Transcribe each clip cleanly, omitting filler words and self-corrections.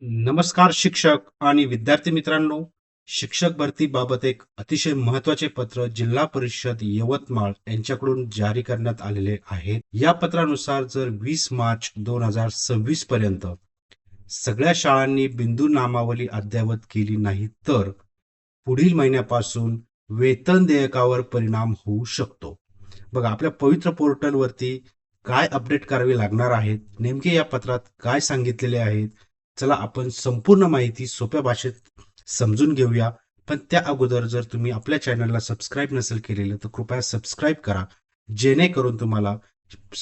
नमस्कार शिक्षक आणि विद्यार्थी मित्रांनो. शिक्षक भरतीबाबत एक अतिशय महत्त्वाचे पत्र जिल्हा परिषद यवतमाळ यांच्याकडून जारी करण्यात आलेले आहे. या पत्रानुसार जर 20 मार्च 2026 पर्यंत सगळ्या शाळांनी बिंदू नामावली अद्ययावत केली नाही तर पुढील महिन्यापासून वेतन देयकावर परिणाम होऊ शकतो. बघा, आपल्या पवित्र पोर्टलवरती काय अपडेट करावे लागणार आहेत, नेमके या पत्रात काय सांगितलेले आहेत, चला आपण संपूर्ण माहिती सोप्या भाषेत समजून घेऊया. पण त्या अगोदर जर तुम्ही आपल्या चॅनलला सबस्क्राईब नसेल केलेलं तर कृपया सबस्क्राईब करा, जेणेकरून तुम्हाला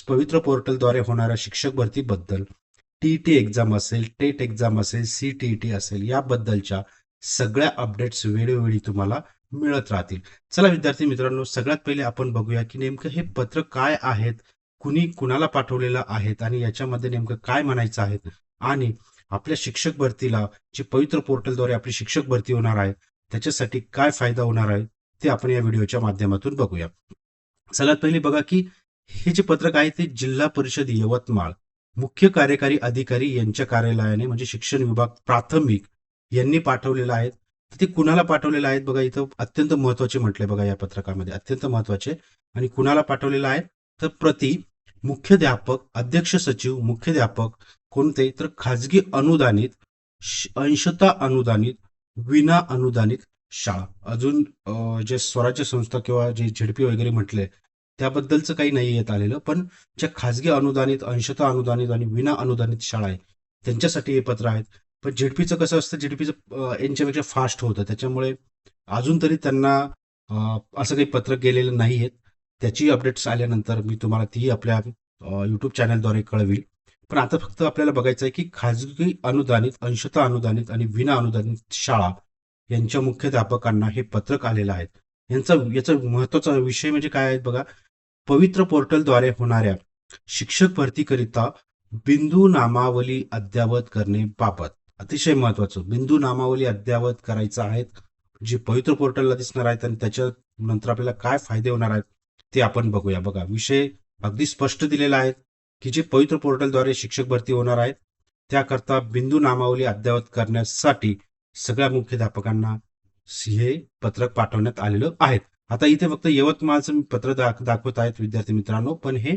पवित्र पोर्टलद्वारे होणाऱ्या शिक्षक भरतीबद्दल, टीईटी एक्झाम असेल, टेट एक्झाम असेल, सीटीईटी असेल, याबद्दलच्या सगळ्या अपडेट्स वेळोवेळी तुम्हाला मिळत राहतील. चला विद्यार्थी मित्रांनो, सगळ्यात पहिले आपण बघूया की नेमकं हे पत्र काय आहेत, कुणी कुणाला पाठवलेलं आहेत आणि याच्यामध्ये नेमकं काय म्हणायचं आहे, आणि आपल्या शिक्षक भरतीला जे पवित्र पोर्टलद्वारे आपली शिक्षक भरती होणार आहे त्याच्यासाठी काय फायदा होणार आहे ते आपण या व्हिडिओच्या माध्यमातून बघूया. सगळ्यात पहिले बघा की हे जे पत्रक आहे ते जिल्हा परिषद यवतमाळ मुख्य कार्यकारी अधिकारी यांच्या कार्यालयाने म्हणजे शिक्षण विभाग प्राथमिक यांनी पाठवलेलं आहे. तर ते कुणाला पाठवलेलं आहे बघा, इथं अत्यंत महत्वाचे म्हटले बघा या पत्रकामध्ये, अत्यंत महत्वाचे. आणि कुणाला पाठवलेलं आहे तर प्रति मुख्याध्यापक, अध्यक्ष सचिव, मुख्याध्यापक, कोणते तर खाजगी अनुदानित, अंशतः अनुदानित, विना अनुदानित शाळा. अजून जे स्वराज्य संस्था किंवा जे झेडपी वगैरे म्हटले त्याबद्दलचं काही नाही येत आलेलं, पण ज्या खाजगी अनुदानित, अंशतः अनुदानित आणि विना अनुदानित शाळा आहे त्यांच्यासाठी हे पत्र आहेत. पण झेडपीचं कसं असतं, झेडपीचं यांच्यापेक्षा फास्ट होतं, त्याच्यामुळे अजून तरी त्यांना असं काही पत्र गेलेलं नाही आहेत. त्याची अपडेट्स आल्यानंतर मी तुम्हाला ती आपल्या युट्यूब चॅनलद्वारे कळविल. पण आता फक्त आपल्याला बघायचं आहे की खाजगी अनुदानित, अंशतः अनुदानित आणि विना अनुदानित शाळा यांच्या मुख्याध्यापकांना हे पत्रक आलेलं आहे. याचा महत्वाचा विषय म्हणजे काय आहे बघा, पवित्र पोर्टलद्वारे होणाऱ्या शिक्षक भरतीकरिता बिंदू नामावली अद्ययावत करणे बाबत. अतिशय महत्वाचं, बिंदू नामावली अद्ययावत करायचं आहे, जी पवित्र पोर्टलला दिसणार आहेत आणि त्याच्यानंतर आपल्याला काय फायदे होणार आहेत ते आपण बघूया. बघा, विषय अगदी स्पष्ट दिलेला आहे की जे पवित्र पोर्टलद्वारे शिक्षक भरती होणार आहेत त्याकरता बिंदू नामावली अद्ययावत करण्यासाठी सगळ्या मुख्याध्यापकांना हे पत्रक पाठवण्यात आलेलं आहे. आता इथे फक्त यवतमाळचं मी पत्र दाखवत आहेत विद्यार्थी मित्रांनो, पण हे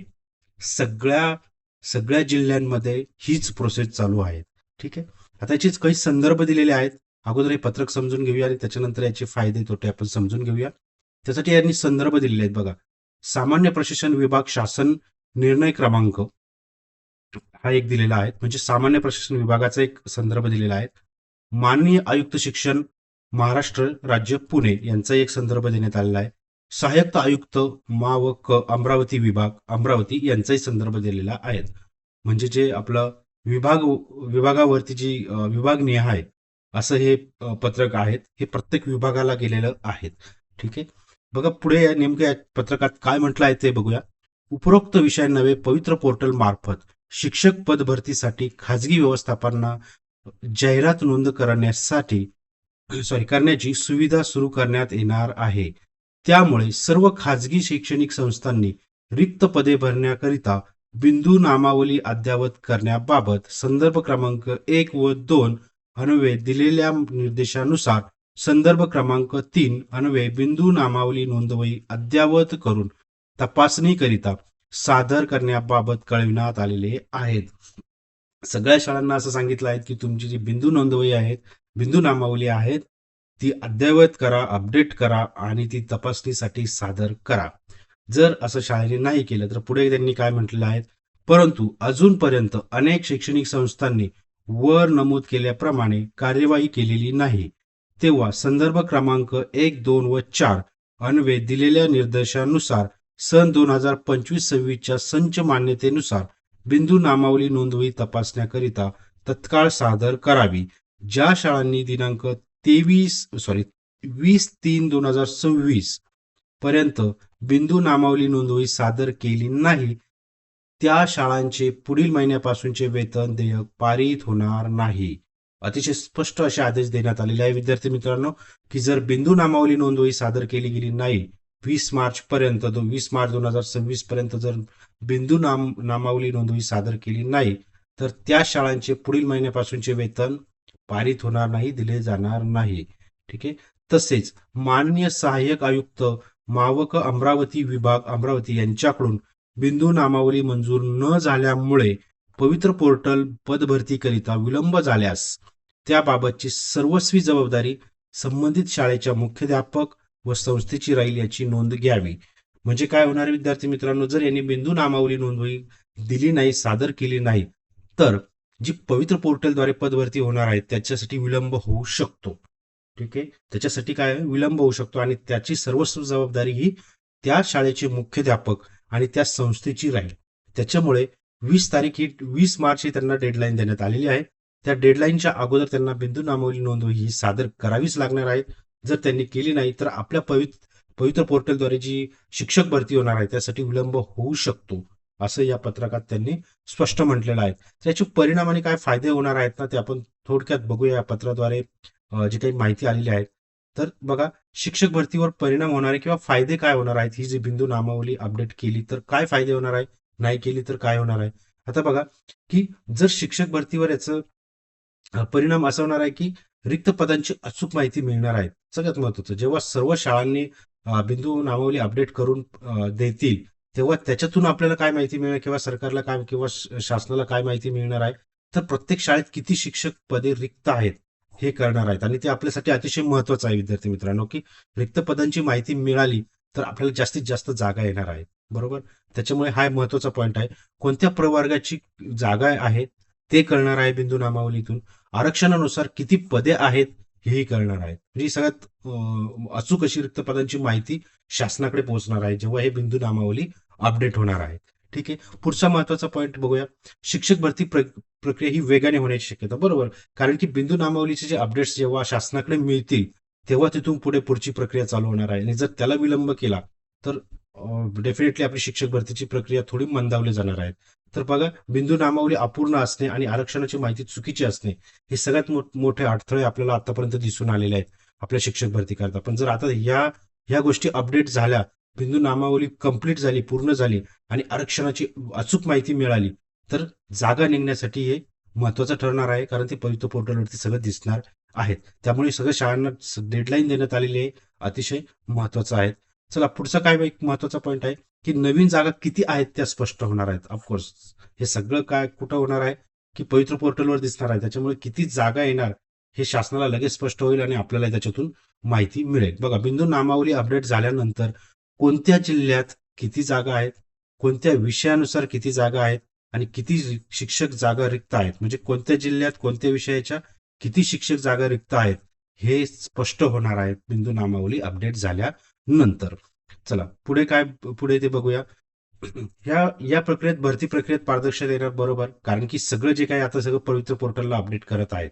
सगळ्या जिल्ह्यांमध्ये हीच प्रोसेस चालू आहे. ठीक आहे, आता याचेच काही संदर्भ दिलेले आहेत. अगोदर हे पत्रक समजून घेऊया आणि त्याच्यानंतर याचे फायदे तोटे आपण समजून घेऊया. त्यासाठी यांनी संदर्भ दिलेले आहेत बघा. सामान्य प्रशासन विभाग शासन निर्णय क्रमांक हा एक दिलेला आहे, म्हणजे सामान्य प्रशासन विभागाचा एक संदर्भ दिलेला आहे. माननीय आयुक्त शिक्षण महाराष्ट्र राज्य पुणे यांचा एक संदर्भ देण्यात आलेला आहे. सहाय्यक आयुक्त मा व क अमरावती विभाग अमरावती यांचाही संदर्भ दिलेला आहे. म्हणजे जे आपलं विभागावरती जी विभागनिहाय असं हे पत्रक आहेत, हे प्रत्येक विभागाला गेलेलं आहेत. ठीक आहे, बघा पुढे नेमकं या पत्रकात काय म्हटलं आहे ते बघूया. उपरोक्त विषय नव्हे पवित्र पोर्टल मार्फत शिक्षक पद भरतीसाठी खाजगी व्यवस्थापनांना जाहिरात नोंद करण्याची सुविधा सुरू करण्यात येणार आहे. त्यामुळे सर्व खाजगी शैक्षणिक संस्थांनी रिक्त पदे भरण्याकरिता बिंदू नामावली अद्ययावत करण्याबाबत संदर्भ क्रमांक 1 व 2 अन्वये दिलेल्या निर्देशानुसार संदर्भ क्रमांक 3 अन्वये बिंदू नामावली नोंदवही अद्ययावत करून तपासणीकरिता सादर करण्याबाबत कळविण्यात आलेले आहेत. सगळ्या शाळांना असं सांगितलं आहे की तुमची जी बिंदू नोंदवही आहेत, बिंदू नामावली आहेत, ती अद्ययावत करा, अपडेट करा आणि ती तपासणीसाठी सादर करा. जर असं शाळेने नाही केलं तर पुढे त्यांनी काय म्हटलेलं आहे, परंतु अजूनपर्यंत अनेक शैक्षणिक संस्थांनी वर नमूद केल्याप्रमाणे कार्यवाही केलेली नाही, तेव्हा संदर्भ क्रमांक 1, 2 व 4 अन्वये दिलेल्या निर्देशानुसार सन 2025-26च्या संच मान्यतेनुसार बिंदू नामावली नोंदवही तपासण्याकरिता तत्काळ सादर करावी. ज्या शाळांनी दिनांक 20/3/2026 पर्यंत बिंदू नामावली नोंदवही सादर केली नाही त्या शाळांचे पुढील महिन्यापासूनचे वेतन देयक पारित होणार नाही. अतिशय स्पष्ट असे आदेश देण्यात आलेले आहे विद्यार्थी मित्रांनो, की जर बिंदू नामावली नोंदवही सादर केली गेली नाही 20 मार्च 2026 पर्यंत जर बिंदू नामावली नोंदवही सादर केली नाही तर त्या शाळांचे पुढील महिन्यापासूनचे वेतन पारित होणार नाही, दिले जाणार नाही. ठीक आहे. तसेच माननीय सहाय्यक आयुक्त मावक अमरावती विभाग अमरावती यांच्याकडून बिंदू नामावली मंजूर न झाल्यामुळे पवित्र पोर्टल पदभरतीकरिता विलंब झाल्यास त्याबाबतची सर्वस्वी जबाबदारी संबंधित शाळेच्या मुख्याध्यापक व संस्थेची राहील याची नोंद घ्यावी. म्हणजे काय होणार विद्यार्थी मित्रांनो, जर यांनी बिंदू नामावली नोंदवही दिली नाही, सादर केली नाही, तर जी पवित्र पोर्टलद्वारे पदभरती होणार आहे त्याच्यासाठी विलंब होऊ शकतो. ठीक आहे. त्याच्यासाठी काय विलंब होऊ शकतो आणि त्याची सर्वस्व जबाबदारी ही त्या शाळेचे मुख्याध्यापक आणि त्या संस्थेची राहील. त्याच्यामुळे 20 मार्च ही त्यांना डेडलाईन देण्यात आलेली आहे. त्या डेडलाईनच्या अगोदर त्यांना बिंदू नामावली नोंदवही ही सादर करावीच लागणार आहे. जर त्यांनी केली नाही तर आपल्या पवित्र पोर्टलद्वारे जी शिक्षक भरती होणार आहे त्यासाठी विलंब होऊ शकतो, असं या पत्रकात त्यांनी स्पष्ट म्हटलेलं आहे. त्याचे परिणाम आणि काय फायदे होणार आहेत ना ते आपण थोडक्यात बघूया या पत्राद्वारे जी काही माहिती आलेली आहे. तर बघा, शिक्षक भरतीवर परिणाम होणारे किंवा फायदे काय होणार आहेत, ही जी बिंदू नामावली अपडेट केली तर काय फायदे होणार आहे, नाही केली तर काय होणार आहे. आता बघा की जर शिक्षक भरतीवर याचं परिणाम असा होणार आहे की रिक्त पदांची अचूक माहिती मिळणार आहे. सगळ्यात महत्वाचं, जेव्हा सर्व शाळांनी बिंदू नामावली अपडेट करून देतील तेव्हा त्याच्यातून आपल्याला काय माहिती मिळणार किंवा सरकारला काय किंवा शासनाला काय माहिती मिळणार आहे, तर प्रत्येक शाळेत किती शिक्षक पदे रिक्त आहेत हे करणार आहेत. आणि ते आपल्यासाठी अतिशय महत्वाचं आहे विद्यार्थी मित्रांनो, की रिक्त पदांची माहिती मिळाली तर आपल्याला जास्तीत जास्त जागा येणार आहेत. बरोबर. त्याच्यामुळे हा महत्वाचा पॉईंट आहे. कोणत्या प्रवर्गाची जागा आहे ते कळणार आहे बिंदू नामावलीतून. आरक्षणानुसार किती पदे आहेत हेही कळणार आहे. म्हणजे सगळ्यात अचूक अशी रिक्त पदांची माहिती शासनाकडे पोहोचणार आहे जेव्हा हे बिंदू नामावली अपडेट होणार आहे. ठीक आहे. पुढचा महत्वाचा पॉईंट बघूया. शिक्षक भरती प्रक्रिया ही वेगाने होण्याची शक्यता. बरोबर. कारण की बिंदू नामावलीचे जे अपडेट्स जेव्हा शासनाकडे मिळतील तेव्हा तिथून पुढची प्रक्रिया चालू होणार आहे. आणि जर त्याला विलंब केला तर डेफिनेटली आपली शिक्षक भरतीची प्रक्रिया थोडी मंदावली जाणार आहे. तर बघा, बिंदू नामावली अपूर्ण असणे आणि आरक्षणाची माहिती चुकीची असणे हे सगळ्यात मोठे अडथळे आपल्याला आतापर्यंत दिसून आलेले आहेत आपल्या शिक्षक भरती करता. पण जर आता ह्या गोष्टी अपडेट झाल्या, बिंदू नामावली कंप्लीट झाली, पूर्ण झाली आणि आरक्षणाची अचूक माहिती मिळाली तर जागा निघण्यासाठी हे महत्वाचं ठरणार आहे. कारण ते पवित्र पोर्टलवरती सगळं दिसणार आहेत. त्यामुळे सगळ्या शाळांना डेडलाईन देण्यात आलेली आहे, अतिशय महत्वाचं आहे. चला, पुढचा काय एक महत्वाचा पॉईंट आहे की नवीन जागा किती आहेत त्या स्पष्ट होणार आहेत. ऑफकोर्स हे सगळं काय कुठं होणार आहे की पवित्र पोर्टलवर दिसणार आहे. त्याच्यामुळे किती जागा येणार हे शासनाला लगेच स्पष्ट होईल आणि आपल्याला त्याच्यातून माहिती मिळेल. बघा, बिंदू नामावली अपडेट झाल्यानंतर कोणत्या जिल्ह्यात किती जागा आहेत, कोणत्या विषयानुसार किती जागा आहेत आणि किती शिक्षक जागा रिक्त आहेत, म्हणजे कोणत्या जिल्ह्यात कोणत्या विषयाच्या किती शिक्षक जागा रिक्त आहेत हे स्पष्ट होणार आहे बिंदू नामावली अपडेट झाल्यानंतर. चला, पुढे ते बघूया. या प्रक्रियेत भरती प्रक्रियेत पारदर्शकता येणार. बरोबर. कारण की सगळं जे काही आता सगळं पवित्र पोर्टलला अपडेट करत आहेत,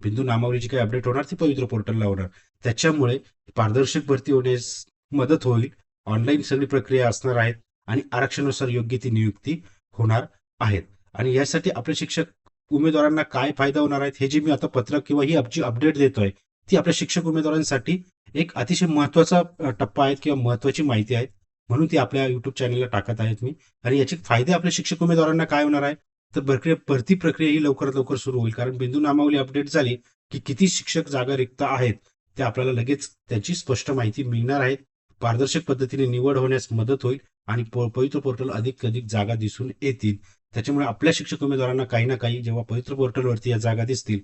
बिंदू नामावली जी काही अपडेट होणार ती पवित्र पोर्टलला होणार. त्याच्यामुळे पारदर्शक भरती होण्यास मदत होईल. ऑनलाईन सगळी प्रक्रिया असणार आहेत आणि आरक्षणानुसार योग्य ती नियुक्ती होणार आहेत. आणि यासाठी आपल्या शिक्षक उमेदवारांना काय फायदा होणार आहेत हे जे मी आता पत्रक किंवा ही जी अपडेट देतोय ती आपल्या शिक्षक उमेदवारांसाठी एक अतिशय महत्वाचा टप्पा आहे किंवा महत्वाची माहिती आहे, म्हणून ती आपल्या युट्यूब चॅनलला टाकत आहेत मी. आणि याचे फायदे आपल्या शिक्षक उमेदवारांना काय होणार आहे, तर भरती प्रक्रिया ही लवकरात लवकर सुरू होईल. कारण बिंदू नामावली अपडेट झाली की किती शिक्षक जागा रिक्त आहेत ते आपल्याला लगेच त्याची स्पष्ट माहिती मिळणार आहे. पारदर्शक पद्धतीने निवड होण्यास मदत होईल आणि पवित्र पोर्टल अधिक जागा दिसून येतील. त्याच्यामुळे आपल्या शिक्षक उमेदवारांना काही ना काही जेव्हा पवित्र पोर्टलवरती या जागा दिसतील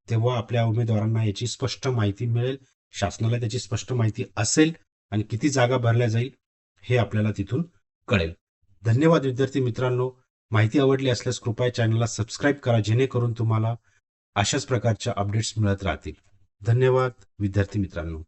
तेव्हा आपल्या उमेदवारांना याची स्पष्ट माहिती मिळेल, शासनाला त्याची स्पष्ट माहिती असेल आणि किती जागा भरल्या जाईल हे आपल्याला तिथून कळेल. धन्यवाद विद्यार्थी मित्रांनो. माहिती आवडली असल्यास कृपया चॅनलला सबस्क्राईब करा, जेणेकरून तुम्हाला अशाच प्रकारच्या अपडेट्स मिळत राहतील. धन्यवाद विद्यार्थी मित्रांनो.